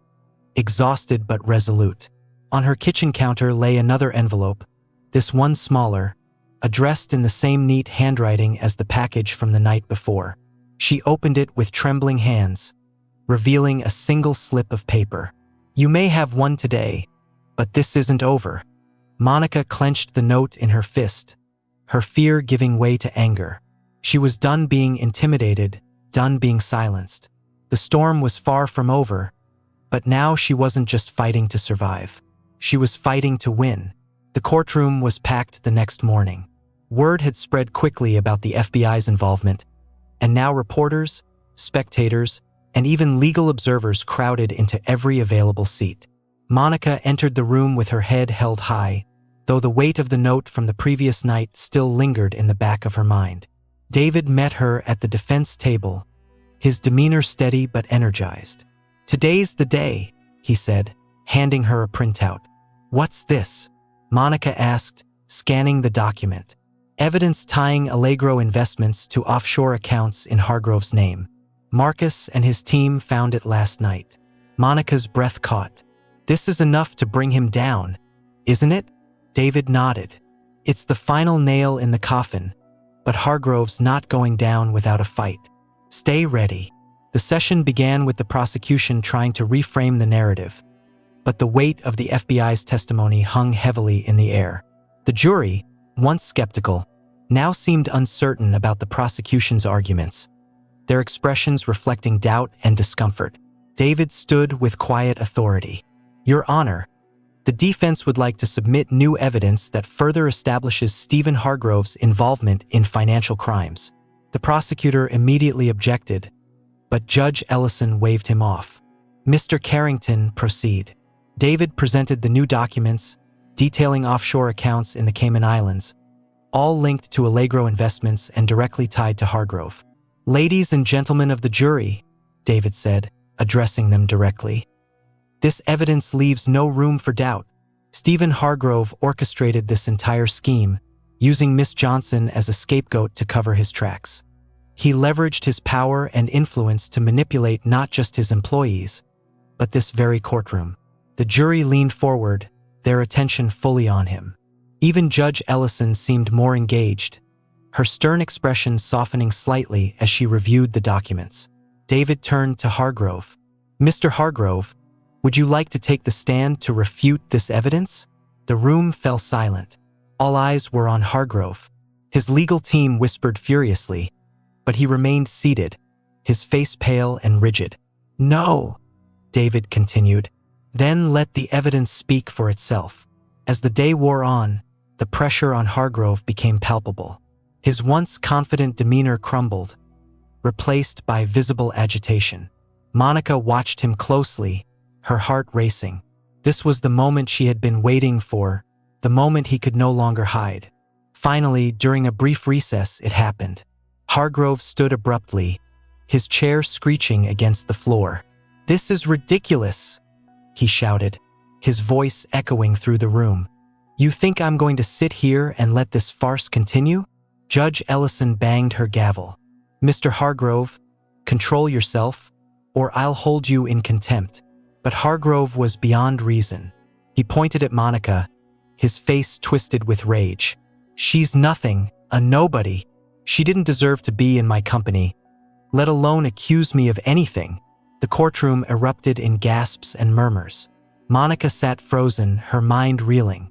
exhausted but resolute. On her kitchen counter lay another envelope, this one smaller, addressed in the same neat handwriting as the package from the night before. She opened it with trembling hands, revealing a single slip of paper. "You may have won today, but this isn't over." Monica clenched the note in her fist, her fear giving way to anger. She was done being intimidated, done being silenced. The storm was far from over, but now she wasn't just fighting to survive. She was fighting to win. The courtroom was packed the next morning. Word had spread quickly about the FBI's involvement, and now reporters, spectators, and even legal observers crowded into every available seat. Monica entered the room with her head held high, though the weight of the note from the previous night still lingered in the back of her mind. David met her at the defense table, his demeanor steady but energized. "Today's the day," he said, handing her a printout. "What's this?" Monica asked, scanning the document. "Evidence tying Allegro Investments to offshore accounts in Hargrove's name. Marcus and his team found it last night." Monica's breath caught. "This is enough to bring him down, isn't it?" David nodded. "It's the final nail in the coffin, but Hargrove's not going down without a fight. Stay ready." The session began with the prosecution trying to reframe the narrative, but the weight of the FBI's testimony hung heavily in the air. The jury, once skeptical, now seemed uncertain about the prosecution's arguments, their expressions reflecting doubt and discomfort. David stood with quiet authority. "Your Honor, the defense would like to submit new evidence that further establishes Stephen Hargrove's involvement in financial crimes." The prosecutor immediately objected, but Judge Ellison waved him off. "Mr. Carrington, proceed." David presented the new documents, detailing offshore accounts in the Cayman Islands, all linked to Allegro Investments and directly tied to Hargrove. "Ladies and gentlemen of the jury," David said, addressing them directly, "this evidence leaves no room for doubt. Stephen Hargrove orchestrated this entire scheme, using Miss Johnson as a scapegoat to cover his tracks. He leveraged his power and influence to manipulate not just his employees, but this very courtroom." The jury leaned forward, their attention fully on him. Even Judge Ellison seemed more engaged, her stern expression softening slightly as she reviewed the documents. David turned to Hargrove. "Mr. Hargrove, would you like to take the stand to refute this evidence?" The room fell silent. All eyes were on Hargrove. His legal team whispered furiously, but he remained seated, his face pale and rigid. "No," David continued. "Then let the evidence speak for itself." As the day wore on, the pressure on Hargrove became palpable. His once confident demeanor crumbled, replaced by visible agitation. Monica watched him closely, her heart racing. This was the moment she had been waiting for, the moment he could no longer hide. Finally, during a brief recess, it happened. Hargrove stood abruptly, his chair screeching against the floor. "This is ridiculous," he shouted, his voice echoing through the room. "You think I'm going to sit here and let this farce continue?" Judge Ellison banged her gavel. "Mr. Hargrove, control yourself, or I'll hold you in contempt." But Hargrove was beyond reason. He pointed at Monica, his face twisted with rage. "She's nothing, a nobody. She didn't deserve to be in my company, let alone accuse me of anything." The courtroom erupted in gasps and murmurs. Monica sat frozen, her mind reeling.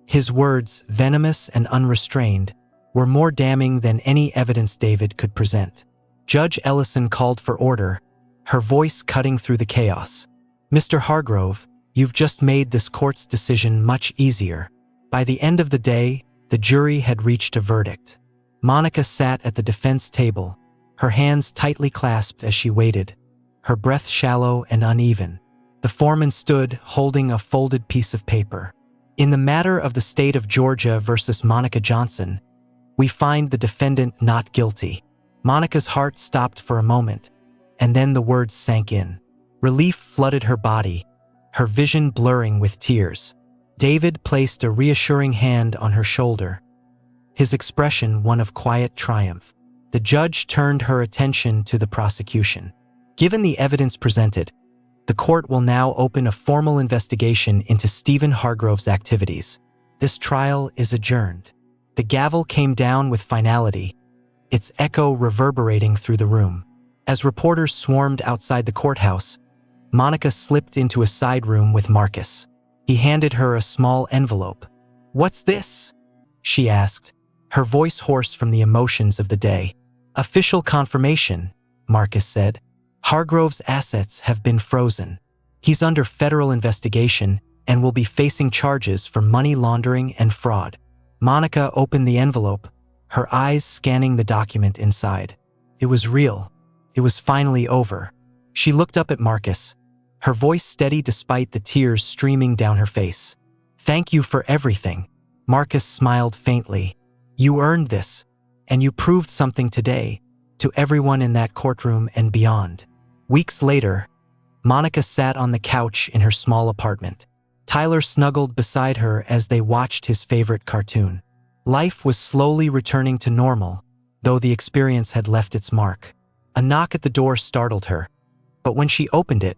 His words, venomous and unrestrained, were more damning than any evidence David could present. Judge Ellison called for order, her voice cutting through the chaos. "Mr. Hargrove, you've just made this court's decision much easier." By the end of the day, the jury had reached a verdict. Monica sat at the defense table, her hands tightly clasped as she waited, her breath shallow and uneven. The foreman stood, holding a folded piece of paper. "In the matter of the state of Georgia versus Monica Johnson, we find the defendant not guilty." Monica's heart stopped for a moment, and then the words sank in. Relief flooded her body, her vision blurring with tears. David placed a reassuring hand on her shoulder, his expression one of quiet triumph. The judge turned her attention to the prosecution. "Given the evidence presented, the court will now open a formal investigation into Stephen Hargrove's activities. This trial is adjourned." The gavel came down with finality, its echo reverberating through the room. As reporters swarmed outside the courthouse, Monica slipped into a side room with Marcus. He handed her a small envelope. "What's this?" she asked, her voice hoarse from the emotions of the day. "Official confirmation," Marcus said. "Hargrove's assets have been frozen. He's under federal investigation and will be facing charges for money laundering and fraud." Monica opened the envelope, her eyes scanning the document inside. It was real. It was finally over. She looked up at Marcus, her voice steady despite the tears streaming down her face. "Thank you for everything." Marcus smiled faintly. "You earned this, and you proved something today, to everyone in that courtroom and beyond." Weeks later, Monica sat on the couch in her small apartment. Tyler snuggled beside her as they watched his favorite cartoon. Life was slowly returning to normal, though the experience had left its mark. A knock at the door startled her, but when she opened it,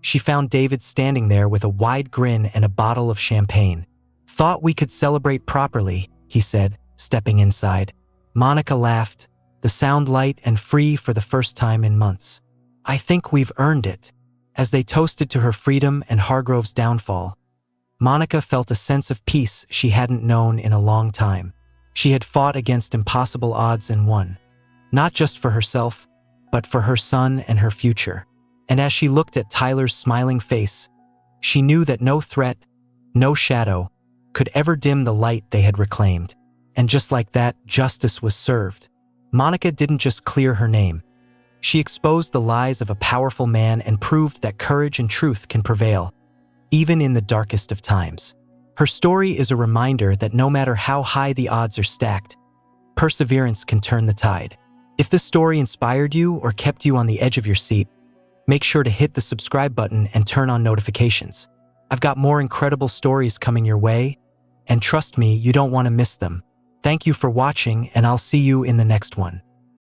she found David standing there with a wide grin and a bottle of champagne. "Thought we could celebrate properly," he said, stepping inside. Monica laughed, the sound light and free for the first time in months. "I think we've earned it." As they toasted to her freedom and Hargrove's downfall, Monica felt a sense of peace she hadn't known in a long time. She had fought against impossible odds and won, not just for herself, but for her son and her future. And as she looked at Tyler's smiling face, she knew that no threat, no shadow, could ever dim the light they had reclaimed. And just like that, justice was served. Monica didn't just clear her name. She exposed the lies of a powerful man and proved that courage and truth can prevail, even in the darkest of times. Her story is a reminder that no matter how high the odds are stacked, perseverance can turn the tide. If this story inspired you or kept you on the edge of your seat, make sure to hit the subscribe button and turn on notifications. I've got more incredible stories coming your way, and trust me, you don't want to miss them. Thank you for watching, and I'll see you in the next one.